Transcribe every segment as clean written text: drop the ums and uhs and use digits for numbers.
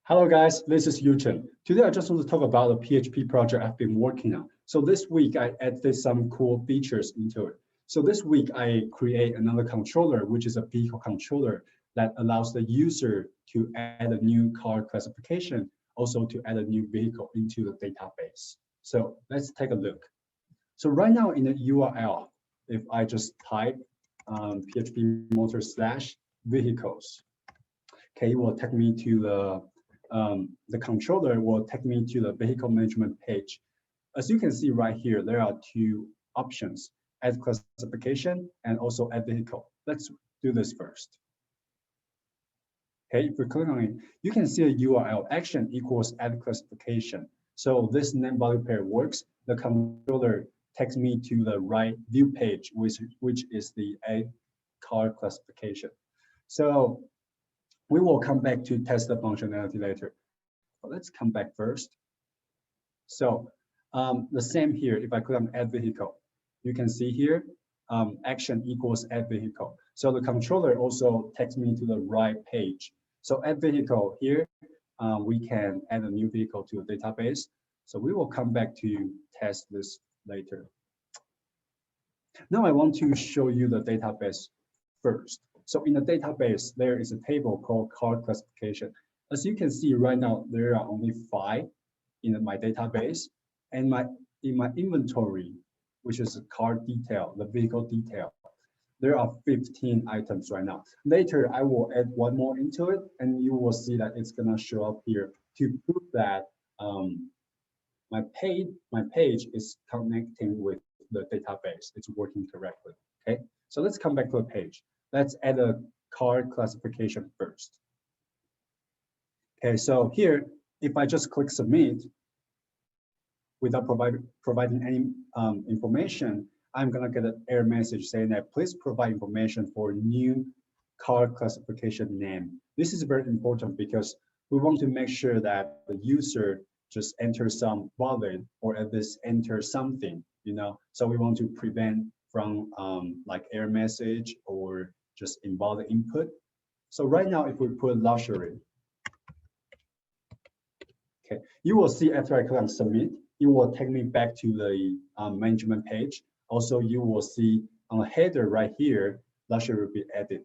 Hello guys, this is Yu-Chun. Today I just want to talk about a PHP project I've been working on. So this week I added some cool features into it. So this week I create another controller, which is a vehicle controller that allows the user to add a new car classification, also to add a new vehicle into the database. So let's take a look. So right now in the URL, if I just type PHP motor / vehicles, okay, it will take me to the controller will take me to the vehicle management page. As you can see right here, there are two options, add classification and also add vehicle. Let's do this first. Okay, if we click on it, you can see a URL action equals add classification. So this name value pair works. The controller takes me to the right view page, which is the add car classification. So we will come back to test the functionality later. But let's come back first. So the same here, if I click on add vehicle, you can see here, action equals add vehicle. So the controller also takes me to the right page. So add vehicle here, we can add a new vehicle to the database. So we will come back to test this later. Now I want to show you the database first. So in the database, there is a table called car classification. As you can see right now, there are only 5 in my database, and in my inventory, which is a car detail, the vehicle detail, there are 15 items right now. Later, I will add one more into it, and you will see that it's gonna show up here to prove that my page is connecting with the database. It's working correctly. Okay, so let's come back to the page. Let's add a car classification first. Okay, so here, if I just click submit without providing any information, I'm gonna get an error message saying that please provide information for new car classification name. This is very important because we want to make sure that the user just enters some valid or at least enter something, you know. So we want to prevent from like error message or just invalid input. So right now, if we put luxury, okay, you will see after I click on submit, it will take me back to the management page. Also, you will see on the header right here, luxury will be added.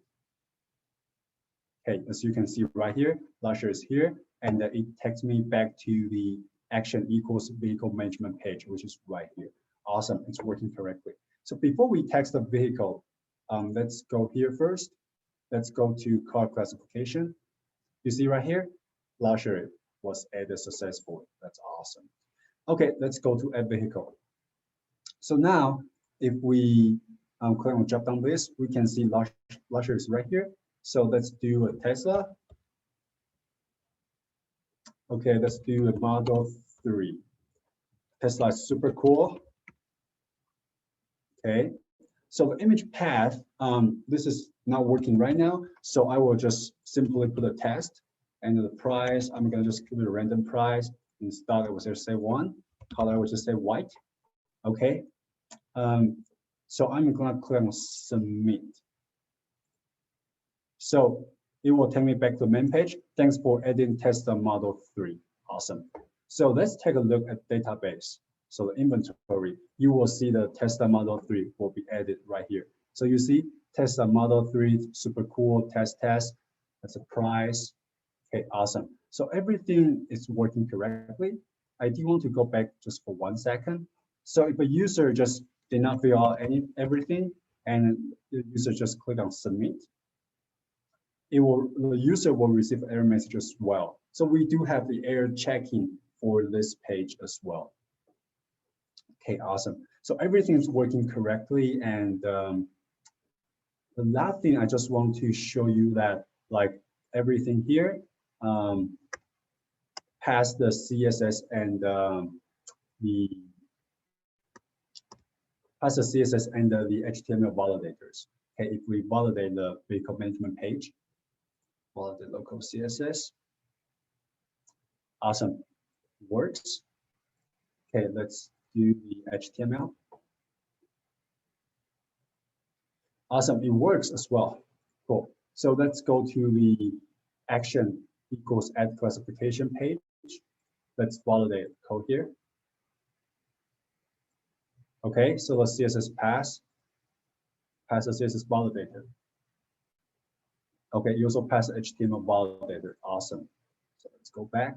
Okay, as you can see right here, luxury is here, and it takes me back to the action equals vehicle management page, which is right here. Awesome, it's working correctly. So before we text the vehicle, let's go here first. Let's go to car classification. You see right here, luxury was added successfully. That's awesome. Okay, let's go to add vehicle. So now, if we click on drop down list, we can see luxury is right here. So let's do a Tesla. Okay, let's do a Model 3. Tesla is super cool. Okay, so the image path, this is not working right now. So I will just simply put a test and the price, I'm gonna just give it a random price. Instead, I will just say 1, color I will just say white. Okay, so I'm gonna click on submit. So it will take me back to the main page. Thanks for adding Tesla Model 3. Awesome. So let's take a look at database. So the inventory, you will see the Tesla Model 3 will be added right here. So you see Tesla Model 3, super cool, test. That's a price. Okay, awesome. So everything is working correctly. I do want to go back just for 1 second. So if a user just did not fill out everything and the user just click on submit, the user will receive error message as well. So we do have the error checking for this page as well. Okay, awesome. So everything is working correctly. And the last thing I just want to show you that like everything here has the CSS and the HTML validators. Okay, if we validate the vehicle management page, validate local CSS. Awesome, works. Okay, let's do the HTML. Awesome, it works as well. Cool. So let's go to the action equals add classification page. Let's validate code here. Okay, so the CSS pass the CSS validator. Okay, you also pass the HTML validator. Awesome. So let's go back.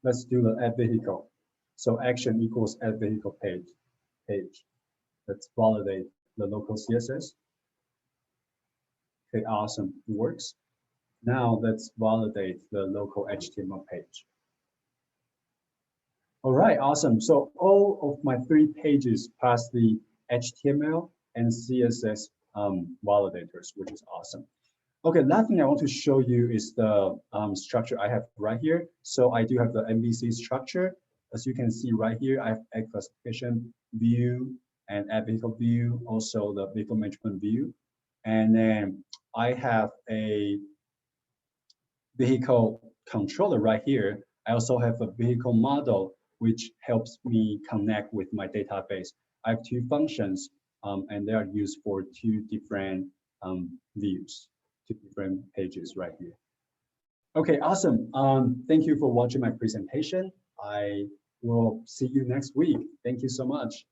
Let's do the add vehicle. So action equals add vehicle page. Let's validate the local CSS. Okay, awesome, it works. Now let's validate the local HTML page. All right, awesome. So all of my 3 pages pass the HTML and CSS validators, which is awesome. Okay, last thing I want to show you is the structure I have right here. So I do have the MVC structure. As you can see right here, I have a classification view and add vehicle view, also the vehicle management view. And then I have a vehicle controller right here. I also have a vehicle model, which helps me connect with my database. I have 2 functions, and they are used for 2 different views, 2 different pages right here. Okay, awesome. Thank you for watching my presentation. I will see you next week. Thank you so much.